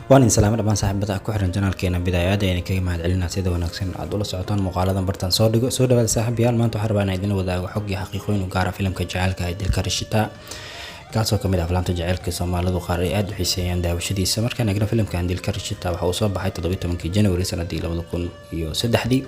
waan salaamay dhammaan saaxiibada ku xiran janaalkeena bidaayada ee kaga mahad celinaa sida wanaagsan aad ula socotaan muuqaaladan bartan soo dhigo soo dhawaada saaxiibayaal maanta waxaan rabaa inaan idin wadaago xog iyo xaqiiqooyin u gaar ah filimka jacaylka ee dilka Rishita kaasoo kamid ah aflaamta jacaylka Soomaalidu qaar ay aad u xiiseeyaan daawashadiisa markaan eegno filimkan dilka Rishita waxa uu soo baxay 17 January sanadii 2003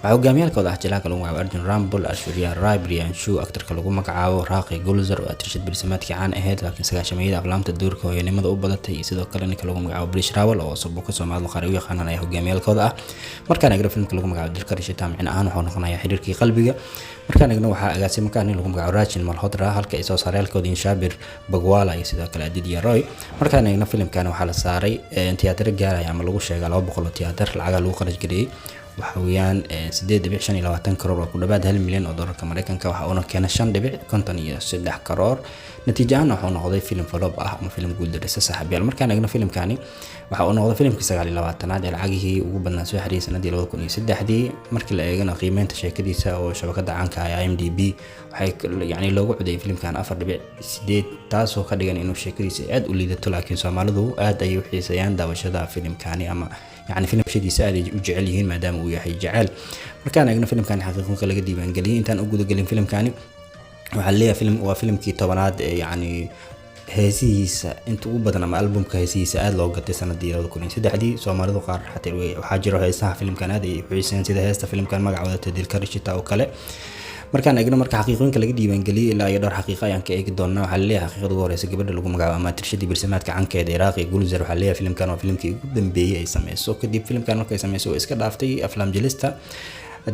waxa hogaamiyaalkooda ah Jalal lagu magacaabo Arjun Rampal, Aishwarya Rai, Priyanshu actorka lagu magacaabo Raaqi Gulzar oo atrishad bilsamaadkii caan ahayd laakiin sagaashameeyada aflaamta doorka hooyanimada u badatay iyo sidoo kale ninka lagu magacaabo Brish Rawal oo sababka Soomaalidu qaar u yaqaanaan ay hogaamiyaalkooda ah markaan eegno filimka lagu magacaabo dilka Rishita macna ahaan wuxuu noqonayaa xiriirkii qalbiga markaan eegno waxa agaasimo ka nin lagu magacaabo Rajin Malhotra halka ay soo saarayaalkooda Inshabir Bagwala iyo sidoo kale Aditya Roy markaan eegno filimkan waxa la saaray tiyaatar gaaraya ama lagu sheegay 200 tiyaatar lacag lagu qarash galiyay waxa weeyaan 8.25 karoor oo ku dhawaad 1 milyan oo doolarka Mareykanka waxa uu keenay 5.53 karoor natiijada waxa uu noqday filim flop ah ama filim guuldareysa saaxiibayaal markaan eegno filimkani waxa uu noqday filimkii 29aad ee lacagihii ugu badnaa soo xariisay sanadii 2003 markii la eegana qiimeynta sheekadiisa oo shabakada caanka ah IMDb waxay loogu codeeyay filimkan 4.8 taasoo ka dhigan inuu sheekadiisa aad u liidato laakiin Soomaalidu aad ay u xiiseeyaan daawashada filimkani ama فيلم شديد سعد وجعليهن ما دام وياحي جعل مركان أجنا فيلم كان حقيقة كلا جدي بانجلي إنتان أوجد قلنا فيلم كاني وحليه فيلم وفيلم كي طبعات يعني هزيس أنتوا بدنا مع ألبوم كهزيس سعد لو قد سنة دي لو كلين سيد حدي سو مرضو قار حتى وحاجر هيسها فيلم كان هذا حسين سيد هيستا فيلم كان مقعدة تدير كرشة أو كلا markaan eegno marka xaqiiqooyinka laga diiwaan galiyay ilaa iyo dhowr xaqiiqo ayaan ka eegi doonaa waxa leeyahay xaqiiqada ugu horeysa gabadha lagu magacaabo ama tirshadii barsimaadka cankeeda Raaqi Gulzar waxa leeyahay filimkan waa filimkii ugu dambeeyay ay sameeyso kadib filimkan markay sameeyso iska dhaaftay aflaam jelista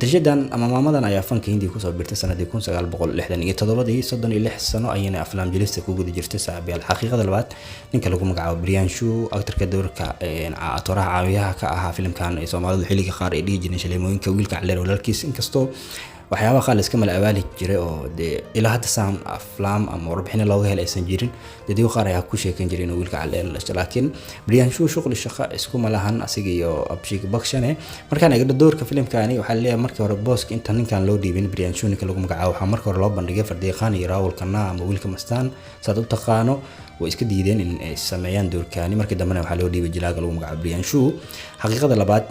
tirshadan ama maamadan ayaa fanka Hindi ku soo birtay sanadii 1967 36 sano ayayna aflaam jelista ku guda jirtay saaxiibayaal xaqiiqada labaad ninka lagu magacaabo Priyanshu actorka doorka atoraha caawiyaha ka ahaa filimkan ay Soomaalidu xilliga qaar ay dhigi jireen shaleemooyinka wiilka caleer walaalkiis inkastoo waxyaabo qaal iska mal abaali jiray oo ilaa hadda saan aflaam ama warbixin looga helay aysan jirin dadii qaar ayaa ku sheekan jireen wiilka caleer laakiin Priyanshu shaqo shaqo isku malahan asiga iyo Abhishek Bachchan markaan eegno doorka filimkani waxa la leeyahay markii hore booska inta ninkan loo dhiibin Priyanshu ninka lagu magacaabo waxa markii hore loo bandhigay Fardeeqan iyo Rawal Kana ama wiilka Mastaan saad u taqaano way iska diideen in ay sameeyaan doorkani markii dambena waxa loo dhiibay Jalal lagu magacaabo Priyanshu xaqiiqada labaad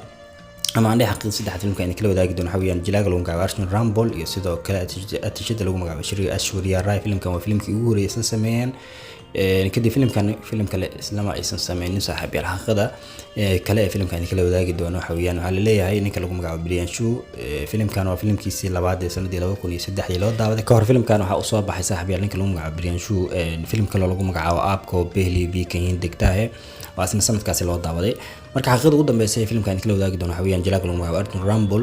ama عندي حقيقة صدق فيلم كان كله ذاك دون حويان جلاج لو مقابل أرجون رامبول يصيده كلا أتشد لو مقابل أشوريا راي فيلم كان فيلم كيوري أساسا سمين كده فيلم كان فيلم كلا إسلام أساسا سمين صاحب الحقيقة كلا فيلم كان كله ذاك دون حويان على ليه هاي نك لو مقابل بريانشو فيلم كان فيلم كيسي لبعض سنة دي لو كوني يصدق حيلات دعوة كهر فيلم كانوا حأصاب بحساب نك لو مقابل بريانشو فيلم كلا لو مقابل أبكو بهلي بيكين دكتاه وأصلا سنة كاس الوضع دعوة marka xaqiiqada ugu dambeysay filimkan kala wadaagi doona xawiyaan Jalal lagu magacaabo Arjun Rampal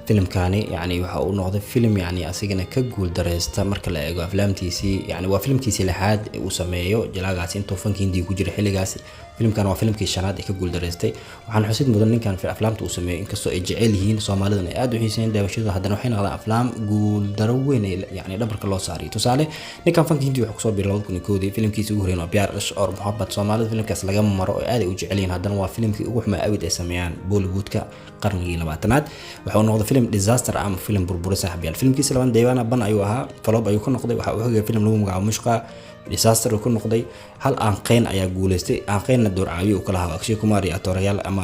filimkani waxa uu noqday filim asigana ka guul dareysta marka la eego aflaamtiisii waa filimkiisii lixaad uu sameeyo Jalagaas intuu fanka Hindi ku jira xilligaas filimkan waa filimkii shanaad ee ka guul dareystay waxaan xusid mudan ninkan aflaamta uu sameeyo inkastoo ay jecel yihiin Soomaalidana aad u xiiseeyeen daawashada haddana waxay noqdeen aflaam guul daro weyn dhabarka loo saaray tusaale ninkan fanka Hindi wuxuu soo biiray 2001 filimkiisii ugu horeeyay Pyar Ish Aur Mohabbat Soomaalida filimkaas laga maro oo aad u jecel yihiin haddana waa filimkii ugu xumaa awid ay sameeyaan Bollywoodka qarnigii 20aad wuxuu noqday film disaster ama film burbur saaxiibayaal filmkiisa laban deewana ban ayuu ahaa flop ayuu ku noqday waxa uu xogay film lagu magacaabo Mushqa disaster ku noqday hal aan qeyn ayaa guuleystay aan qeynna door caawiyo kala hawa Akshay Kumar iyo Atorayal ama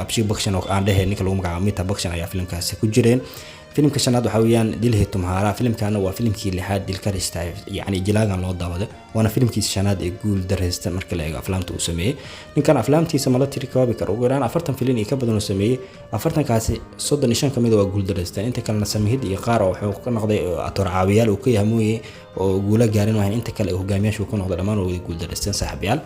Abhishek Bachchan oo aan dhahay ninka lagu magacaabo Amitabh Bachchan ayaa filmkaasi ku jireen filimka shanaad waxa weeyaan Dilhe Tumhara filimkana waa filimkii lixaad dilka Rishita Jalal loo daawaday waana filimkiisa shanaad ee guul dareysta marka la eego aflaamta uu sameeyay ninkan aflaamtiisa ma la tiri koobi karo ugu yaraan 40 filin iyo ka badan uu sameeyay 40 kaasi 35 kamid waa guul dareysta inta kalena sameeyay iyo qaar wuxuu ka noqday ator caawiyaal uu ka yahay oo guula gaarin waxa inta kale hogaamiyaashu ku noqday dhamaan oo guul dareystaan saaxiibayaal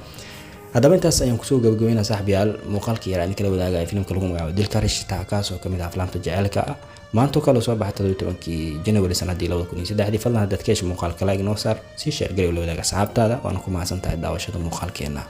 haddaba intaas ayaan kusoo gabagabeynaa saaxiibayaal muuqaalkii yaraan kala wadaagay filimka lagu magacaabo dilka Rishita kaas oo kamid ah aflaamta jacaylka ah maanta kala soo baxay 17 January sanadii 2003 fadlan hadda ka hesho muuqaalka like noo saar si share gareey la wadaaga asxaabtaada waana ku mahadsantahay daawashada muuqaalkeena